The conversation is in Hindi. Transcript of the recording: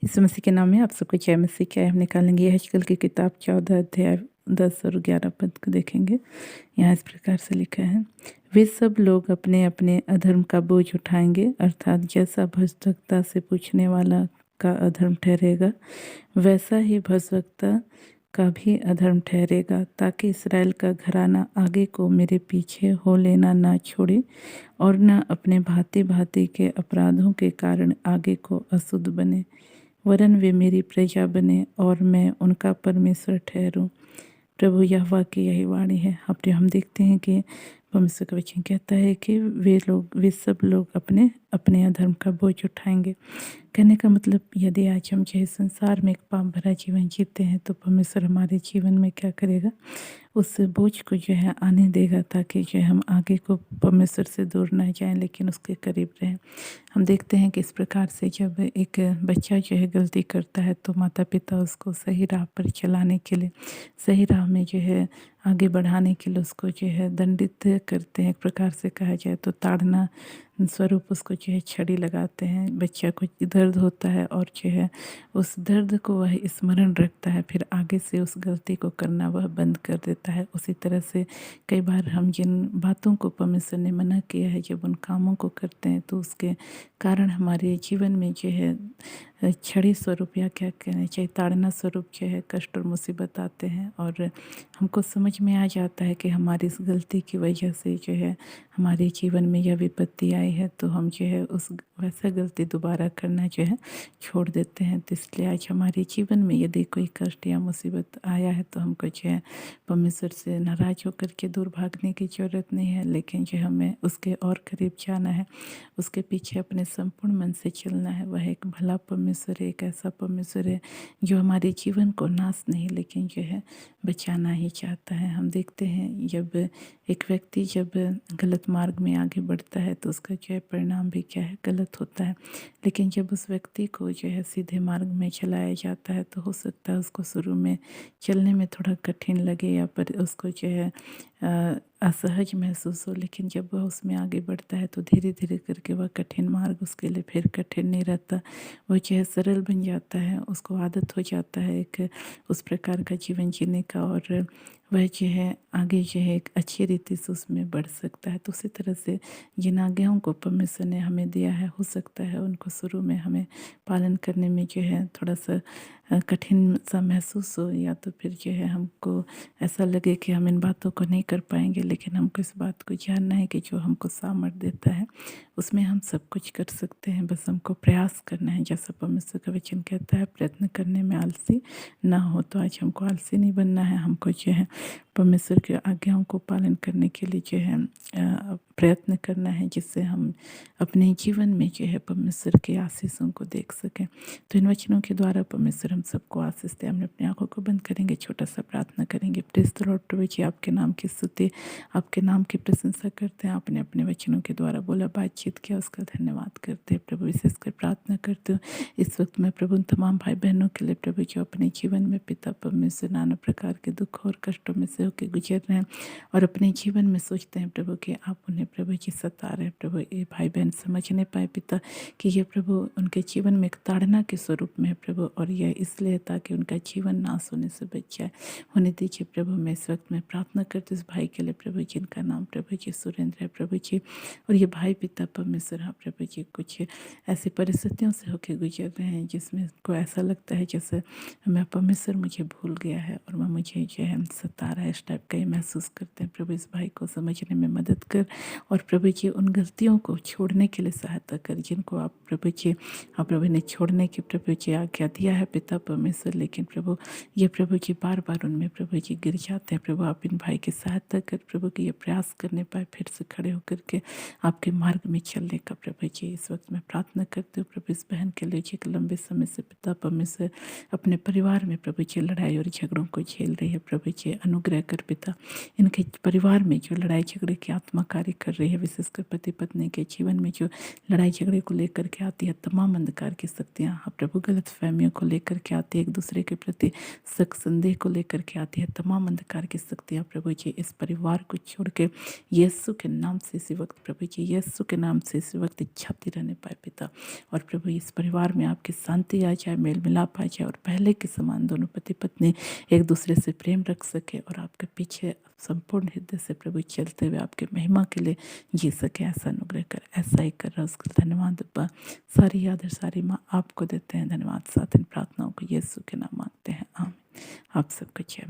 यीशु मसीह के नाम में आप सबको जय मसीह की। हम निकालेंगे यहेजकेल की किताब 14 अध्याय 10 और 11 पद को देखेंगे। यहाँ इस प्रकार से लिखा है, वे सब लोग अपने अपने अधर्म का बोझ उठाएंगे, अर्थात जैसा भजभक्ता से पूछने वाला का अधर्म ठहरेगा वैसा ही भजभक्ता का भी अधर्म ठहरेगा, ताकि इसराइल का घराना आगे को मेरे पीछे हो लेना ना छोड़े और न अपने भांति भांति के अपराधों के कारण आगे को अशुद्ध बने, वरन वे मेरी प्रजा बने और मैं उनका परमेश्वर ठहरूं। प्रभु यहोवा की यही वाणी है। अब हम देखते हैं कि परमेश्वर का वचन कहता है कि वे सब लोग अपने अपने अधर्म का बोझ उठाएंगे। कहने का मतलब, यदि आज हम जो है संसार में एक पाप भरा जीवन जीते हैं तो परमेश्वर हमारे जीवन में क्या करेगा, उस बोझ को जो है आने देगा, ताकि जो है हम आगे को परमेश्वर से दूर ना जाएं लेकिन उसके करीब रहें। हम देखते हैं कि इस प्रकार से जब एक बच्चा जो है गलती करता है तो माता पिता उसको सही राह पर चलाने के लिए, सही राह में जो है आगे बढ़ाने के लिए उसको जो है दंडित करते हैं। एक प्रकार से कहा जाए तो ताड़ना स्वरूप उसको जो है छड़ी लगाते हैं। बच्चा को दर्द होता है और जो है उस दर्द को वह स्मरण रखता है, फिर आगे से उस गलती को करना वह बंद कर देता है। उसी तरह से कई बार हम जिन बातों को परमेश्वर ने मना किया है, जब उन कामों को करते हैं तो उसके कारण हमारे जीवन में जो है छड़ी स्वरूप या क्या कहना चाहिए ताड़ना स्वरूप जो है कष्ट और मुसीबत आते हैं, और हमको समझ में आ जाता है कि हमारी इस गलती की वजह से जो है हमारे जीवन में यह विपत्ति आई है, तो हम जो है उस वैसा गलती दोबारा करना जो है छोड़ देते हैं। तो इसलिए आज हमारे जीवन में यदि कोई कष्ट या मुसीबत आया है तो हमको जो है परमेश्वर से नाराज़ होकर के दूर भागने की ज़रूरत नहीं है, लेकिन जो हमें उसके और करीब जाना है, उसके पीछे अपने संपूर्ण मन से चलना है। वह एक भला परमेश्वर है, एक ऐसा परमेश्वर है जो हमारे जीवन को नाश नहीं लेकिन जो है बचाना ही चाहता है। हम देखते हैं जब एक व्यक्ति जब गलत मार्ग में आगे बढ़ता है तो उसका जो है परिणाम भी क्या है, गलत होता है। लेकिन जब उस व्यक्ति को जो है सीधे मार्ग में चलाया जाता है तो हो सकता है उसको शुरू में चलने में थोड़ा कठिन लगे या पर उसको जो है असहज महसूस हो, लेकिन जब वह उसमें आगे बढ़ता है तो धीरे धीरे करके वह कठिन मार्ग उसके लिए फिर कठिन नहीं रहता, वह जो है सरल बन जाता है। उसको आदत हो जाता है एक उस प्रकार का जीवन जीने का, और वह जो है आगे जो है एक अच्छी रीति से उसमें बढ़ सकता है। तो उसी तरह से जिन आज्ञाओं को परमेश्वर ने हमें दिया है, हो सकता है उनको शुरू में हमें पालन करने में जो है थोड़ा सा कठिन सा महसूस हो, या तो फिर जो है हमको ऐसा लगे कि हम इन बातों को नहीं कर पाएंगे, लेकिन हमको इस बात को जानना है कि जो हमको सामर्थ्य देता है उसमें हम सब कुछ कर सकते हैं। बस हमको प्रयास करना है, जैसा परमेश्वर का वचन कहता है, प्रयत्न करने में आलसी ना हो। तो आज हमको आलसी नहीं बनना है, हमको जो है परमेश्वर की आज्ञाओं को पालन करने के लिए जो है प्रयत्न करना है, जिससे हम अपने जीवन में जो है परमेश्वर के आशीषों को देख सकें। तो इन वचनों के द्वारा परमेश्वर हम सबको आशीष दे। हम अपनी आंखों को बंद करेंगे, छोटा सा प्रार्थना करेंगे। Praise the Lord. प्रभु जी, आपके नाम की स्तुति, आपके नाम की प्रशंसा करते हैं। आपने अपने वचनों के द्वारा बोला, बातचीत किया, उसका धन्यवाद करते हैं। प्रभु विशेषकर प्रार्थना करते हो इस वक्त मैं प्रभु तमाम भाई बहनों के लिए, प्रभु जो अपने जीवन में पिता परमेश्वर नाना प्रकार के दुख और कष्टों में से होकर गुजर रहे हैं और अपने जीवन में सोचते हैं प्रभु कि आप उन्हें प्रभु जी सता रहे हैं। प्रभु ये भाई बहन समझ नहीं पाए पिता कि ये प्रभु उनके जीवन में एक ताड़ना के स्वरूप में है प्रभु, और यह इसलिए ताकि उनका जीवन नाश होने से बच जाए। होने दीजिए प्रभु। मैं इस वक्त में प्रार्थना करती उस भाई के लिए प्रभु जिनका नाम प्रभु जी सुरेंद्र है प्रभु जी, और ये भाई पिता परमेश्वर हाँ प्रभु जी कुछ ऐसी परिस्थितियों से होकर गुजर रहे हैं जिसमें को ऐसा लगता है जैसे मैं परमेश्वर मुझे भूल गया है और वह मुझे जो है सता रहा है, इस टाइप का ही महसूस करते हैं। प्रभु इस भाई को समझने में मदद कर और प्रभु जी उन गलतियों को छोड़ने के लिए सहायता कर जिनको आप प्रभु जी आप प्रभु ने छोड़ने की प्रभु जी आज्ञा दिया है पिता परमेश्वर, लेकिन प्रभु ये प्रभु जी बार बार उनमें प्रभु जी गिर जाते हैं। प्रभु आप इन भाई की सहायता कर प्रभु कि ये प्रयास करने पाए फिर से खड़े होकर के आपके मार्ग में चलने का। प्रभु जी इस वक्त मैं प्रार्थना करती हूँ प्रभु इस बहन के लिए जी लंबे समय से पिता परमेश्वर अपने परिवार में प्रभु जी लड़ाई और झगड़ों को झेल रही है। प्रभु जी अनुग्रह कर पिता इनके परिवार में जो लड़ाई झगड़े की आत्मा कार्य कर रही है, विशेषकर पति पत्नी के जीवन में जो लड़ाई झगड़े को लेकर के आती है तमाम अंधकार की शक्तियाँ प्रभु गलत फहमियों को लेकर के आती है, एक दूसरे के प्रति शक संदेह को लेकर के आती है। तमाम अंधकार की शक्तियाँ प्रभु जी इस परिवार को छोड़ के यीशु के नाम से इसी वक्त प्रभु जी, यीशु के नाम से इसी वक्त छाती रहने पाए पिता। और प्रभु इस परिवार में आपकी शांति आ जाए, मेल मिलाप आ जाए और पहले के समान दोनों पति पत्नी एक दूसरे से प्रेम रख सके और आपके पीछे संपूर्ण हृदय से प्रभु चलते हुए आपके महिमा के लिए जी सके। ऐसा अनुग्रह कर, ऐसा ही कर रहा उसका धन्यवाद अब्बा। सारी याद और सारी माँ आपको देते हैं धन्यवाद। साथ इन प्रार्थनाओं को यीशु के नाम मांगते हैं, आमीन। आप सबको जय।